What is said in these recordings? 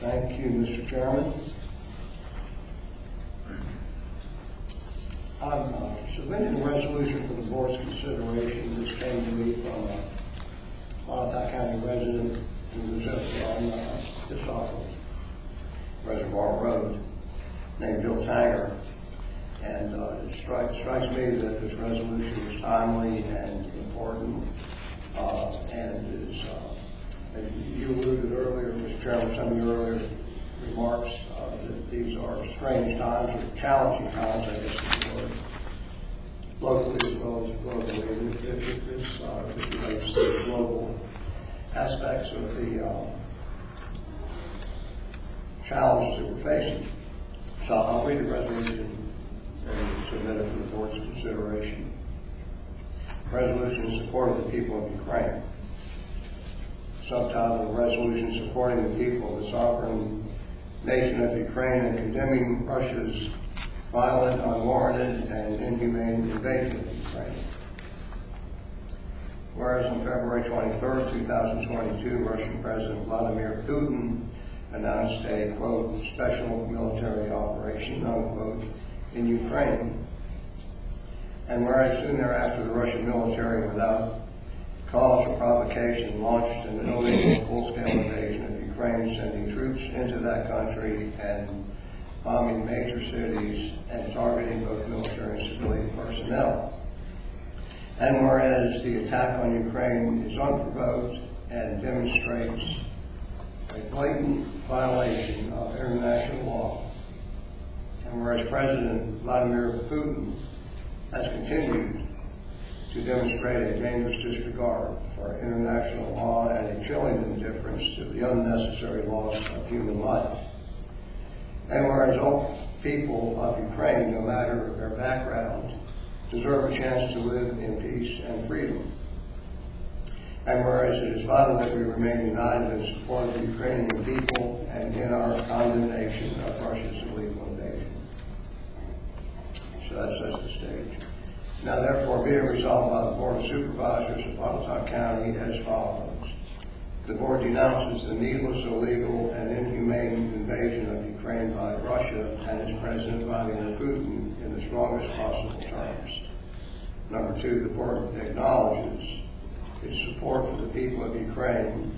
Thank you, Mr. Chairman. I'm submitting a resolution for the board's consideration. This came to me from a Botetourt County resident who lives up on this off of Reservoir Road, named Bill Tanger. And it strikes me that this resolution is timely and important, and is, as you alluded earlier, Mr. Chairman, some of your earlier remarks, that these are strange times, or challenging times, I guess is the word, locally as well as globally. This relates to the global aspects of the challenges that we're facing. So I'll read the resolution and submit it for the board's consideration. Resolution in support of the people of Ukraine. Subtitle: Resolution supporting the people of the sovereign nation of Ukraine and condemning Russia's violent, unwarranted, and inhumane invasion of Ukraine. Whereas on February 23rd, 2022, Russian President Vladimir Putin announced a, quote, special military operation, unquote, in Ukraine. And whereas soon thereafter the Russian military, without cause or provocation, launched an illegal full-scale invasion of Ukraine, sending troops into that country and bombing major cities and targeting both military and civilian personnel. And whereas the attack on Ukraine is unprovoked and demonstrates a blatant violation of international law, and whereas President Vladimir Putin has continued to demonstrate a dangerous disregard for international law and a chilling indifference to the unnecessary loss of human life, and whereas all people of Ukraine, no matter their background, deserve a chance to live in peace and freedom, and whereas it is vital that we remain united in support of the Ukrainian people and in our condemnation of Russia's illegal invasion. So that sets the stage. Now therefore be it resolved by the Board of Supervisors of Botetourt County as follows. The Board denounces the needless, illegal, and inhumane invasion of Ukraine by Russia and its President Vladimir Putin in the strongest possible terms. Number two, the Board acknowledges its support for the people of Ukraine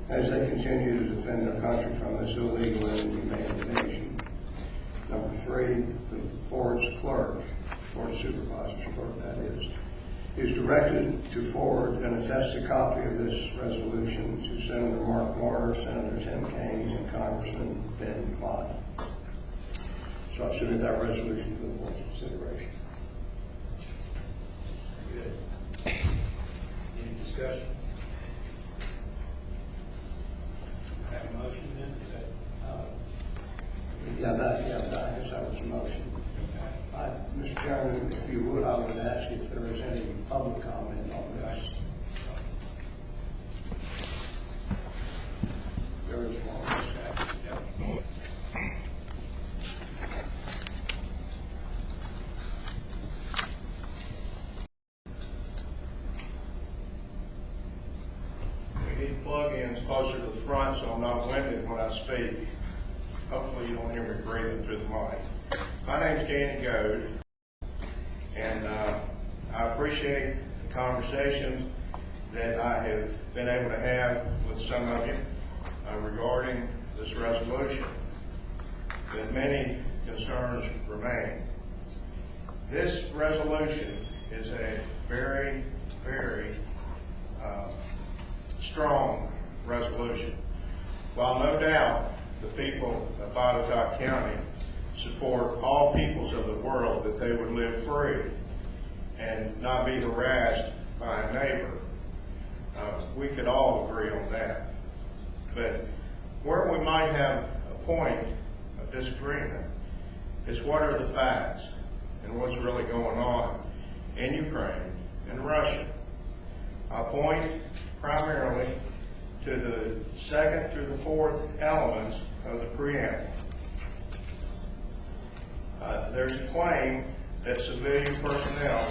as they continue to defend their country from this illegal and inhumane invasion. Number three, the Board's clerk, Board of Supervisors clerk that is directed to forward and attest a copy of this resolution to Senator Mark Warner, Senator Tim Kaine, and Congressman Ben Clyde. So I submit that resolution for the Board's consideration. Good. Any discussion? Have a motion then? Is that, I guess that was a motion. Mr. Chairman, if you would, I would ask if there is any public comment on this. There is one. Yep. We need plug-ins closer to the front so I'm not winded when I speak. Hopefully you don't hear me breathing through the mic. My name's Goad, and I appreciate the conversations that I have been able to have with some of you regarding this resolution, but many concerns remain. This resolution is a very, very strong resolution. While no doubt the people of Botetourt County support all peoples of the world that they would live free and not be harassed by a neighbor, we could all agree on that. But where we might have a point of disagreement is what are the facts and what's really going on in Ukraine and Russia. I point primarily to the second through the fourth elements of the preamble. There's a claim that civilian personnel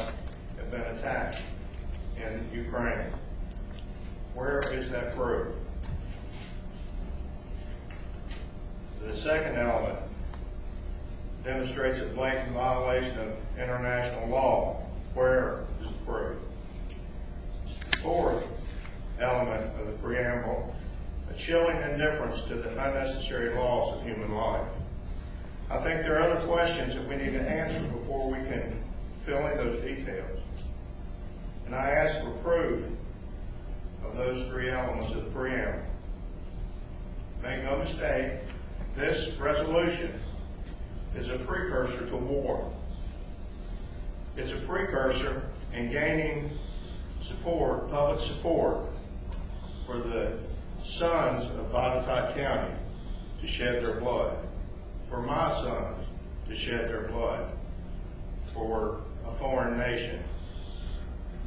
have been attacked in Ukraine. Where is that proof? second element demonstrates a blatant violation of international law. Where is the proof? The fourth element of the preamble, a chilling indifference to the unnecessary loss of human life. I think there are other questions that we need to answer before we can fill in those details. And I ask for proof of those three elements of the preamble. Make no mistake, this resolution is a precursor to war. It's a precursor in gaining support, public support, for the sons of Botetourt County to shed their blood, for my sons to shed their blood for a foreign nation.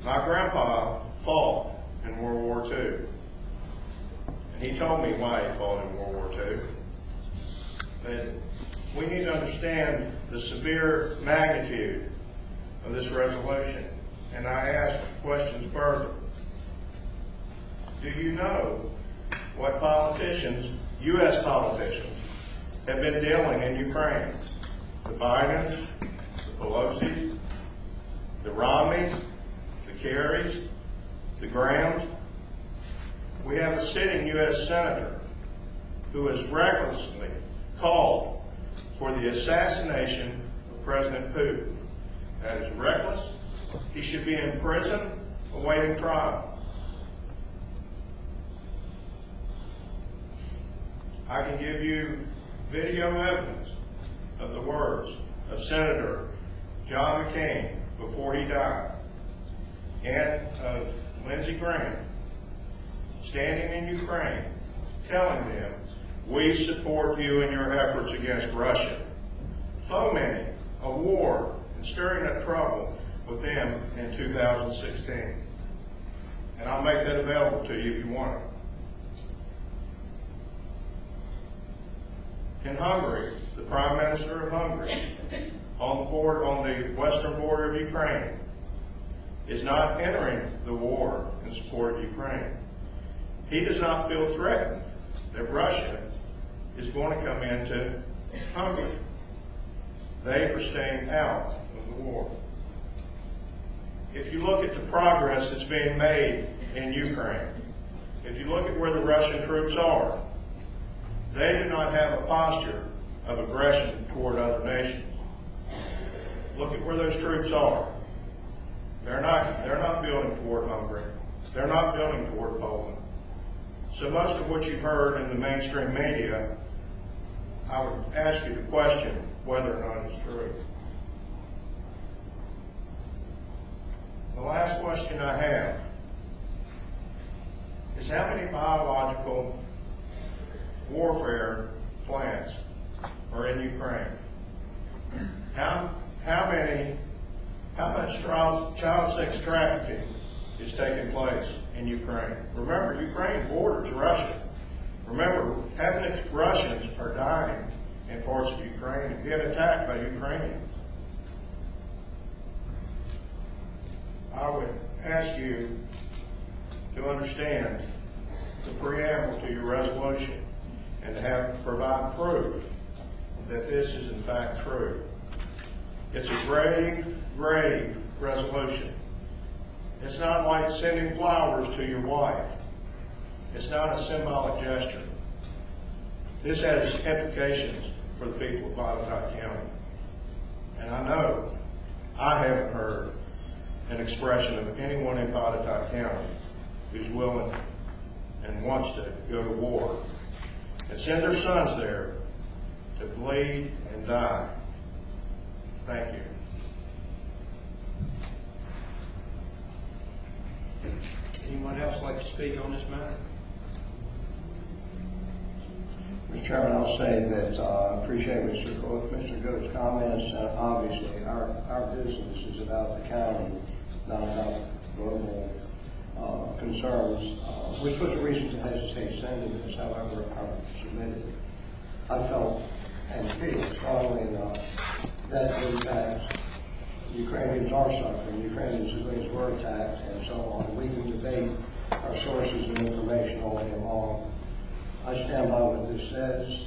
My grandpa fought in World War II, and he told me why he fought in World War II. But we need to understand the severe magnitude of this resolution, and I ask questions further. Do you know what politicians, U.S. politicians, have been dealing in Ukraine? The Bidens, the Pelosi's, the Romneys, the Kerrys, the Grahams. We have a sitting U.S. senator who has recklessly called for the assassination of President Putin. That is reckless. He should be in prison awaiting trial. I can give you video evidence of the words of Senator John McCain before he died, and of Lindsey Graham standing in Ukraine telling them, "We support you in your efforts against Russia," fomenting a war and stirring up trouble with them in 2016. And I'll make that available to you if you want it. In Hungary, the Prime Minister of Hungary, on the western border of Ukraine, is not entering the war in support of Ukraine. He does not feel threatened that Russia is going to come into Hungary. They are staying out of the war. If you look at the progress that's being made in Ukraine, if you look at where the Russian troops are, they do not have a posture of aggression toward other nations. Look at where those troops are. They're not building toward Hungary. They're not building toward Poland. So most of what you've heard in the mainstream media, I would ask you to question whether or not it's true. The last question I have is, how many biological warfare plants are in Ukraine? How much child sex trafficking is taking place in Ukraine? Remember, Ukraine borders Russia. Remember, ethnic Russians are dying in parts of Ukraine and being attacked by Ukrainians. I would ask you to understand the preamble to your resolution and to provide proof that this is in fact true. It's a grave, grave resolution. It's not like sending flowers to your wife. It's not a symbolic gesture. This has implications for the people of Botetourt County. And I know I haven't heard an expression of anyone in Botetourt County who's willing and wants to go to war and send their sons there to bleed and die. Thank you. Anyone else like to speak on this matter? Mr. Chairman, I'll say that I appreciate both Mr. Goad's comments. Obviously, our business is about the county, not about global concerns, which was a reason to hesitate sending this. However, I submitted it. I felt and feel strongly enough that in fact Ukrainians are suffering, Ukrainian civilians were attacked, and so on. We can debate our sources of information all day long. I stand by what this says.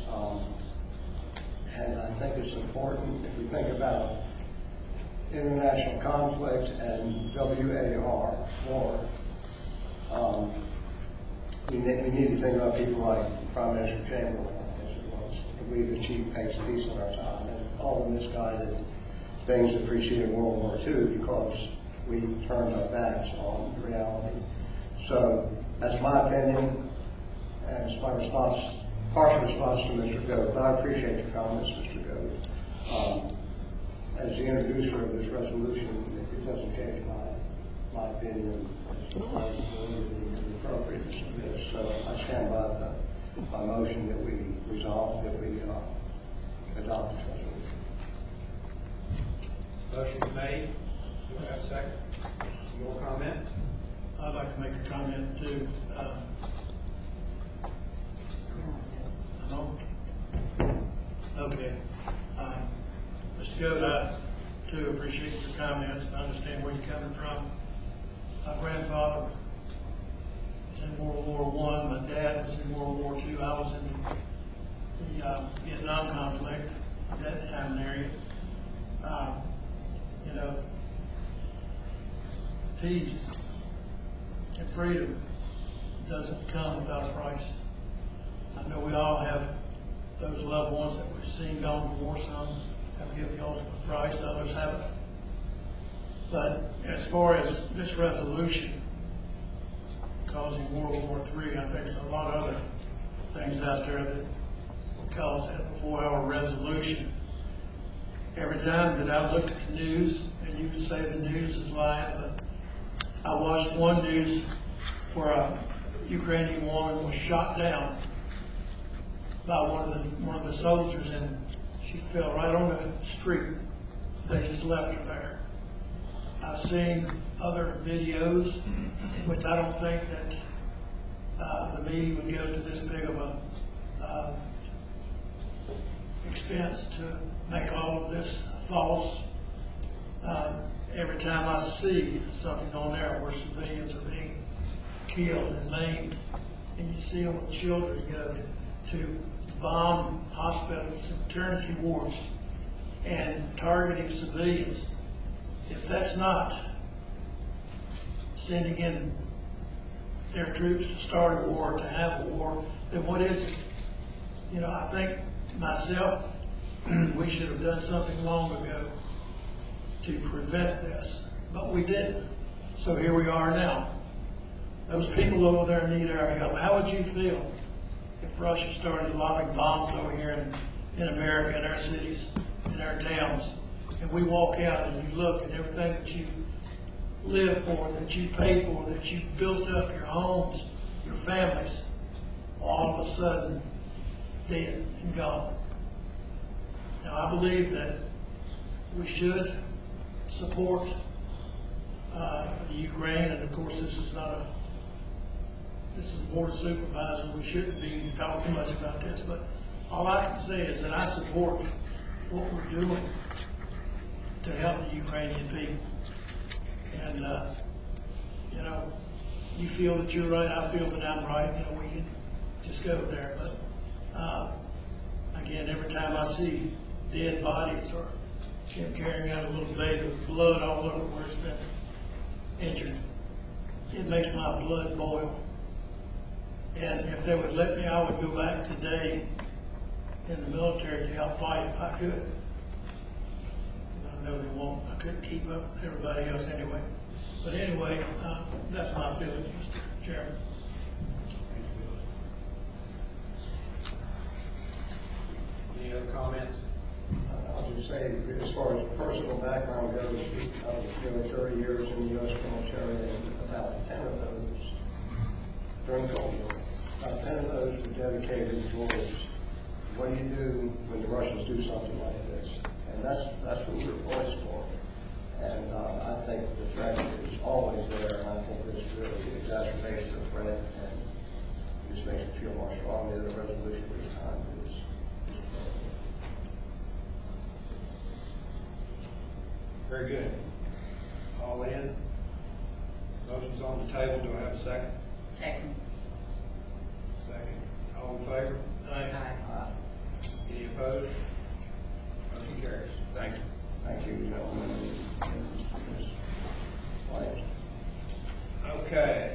And I think it's important if we think about international conflict and WAR, war. We need to think about people like Prime Minister Chamberlain, as it was. We've achieved peace in our time, and all the misguided things that preceded World War II because we turned our backs on reality. So that's my opinion, and it's my response, partial response to Mr. Goad. But I appreciate your comments, Mr. Goad. As the introducer of this resolution, it doesn't change my opinion as far as the appropriateness of this. So I stand by my motion that we resolve, that we adopt this resolution. Motion's made. Do I have a second? More comment? I'd like to make a comment too. Okay. Mr. Goad, I too appreciate your comments. I understand where you're coming from. My grandfather was in World War I. My dad was in World War II. I was in the Vietnam conflict, that time and area. You know, peace and freedom doesn't come without a price. I know we all have those loved ones that we've seen gone to war. Some have given the ultimate price, others haven't. But as far as this resolution causing World War III, I think there's a lot of other things out there that would cause that before our resolution. Every time that I look at the news, and you can say the news is lying, but I watched one news where a Ukrainian woman was shot down by one of the soldiers, and she fell right on the street. They just left her there. I've seen other videos, which I don't think that the media would go to this big of a expense to make all of this false. Every time I see something on there where civilians are being killed and maimed, and you see them with children, you know, to bomb hospitals and maternity wards and targeting civilians, if that's not sending in their troops to start a war, to have a war, then what is it? You know, I think myself, we should have done something long ago to prevent this, but we didn't. So here we are now. Those people over there need our help. How would you feel if Russia started lobbing bombs over here in America, in our cities, in our towns, and we walk out and you look and everything that you've lived for, that you paid for, that you've built up, your homes, your families, all of a sudden dead and gone. Now, I believe that we should support the Ukraine, and of course this is the Board of Supervisors. We shouldn't be talking too much about this, but all I can say is that I support what we're doing to help the Ukrainian people. And, you know, you feel that you're right, I feel that I'm right, you know, we can just go there. But, again, every time I see dead bodies or him carrying out a little baby with blood all over where it's been injured, it makes my blood boil. And if they would let me, I would go back today in the military to help fight if I could. I know they won't. I couldn't keep up with everybody else anyway. But anyway, that's my feelings, Mr. Chairman. Any other comments? I'll just say, as far as personal background goes, I was 30 years in the U.S. military, and about 10 of those during Cold War. About 10 of those were dedicated towards what do you do when the Russians do something like this, and that's what we're poised for. And I think the threat is always there, and I think this really exacerbates the threat, and just makes it feel more strongly that the resolution of this time is. Very good. All in. Motion's on the table. Do I have a second? Second. Second. All in favor? Aye. Aye. Any opposed? Okay.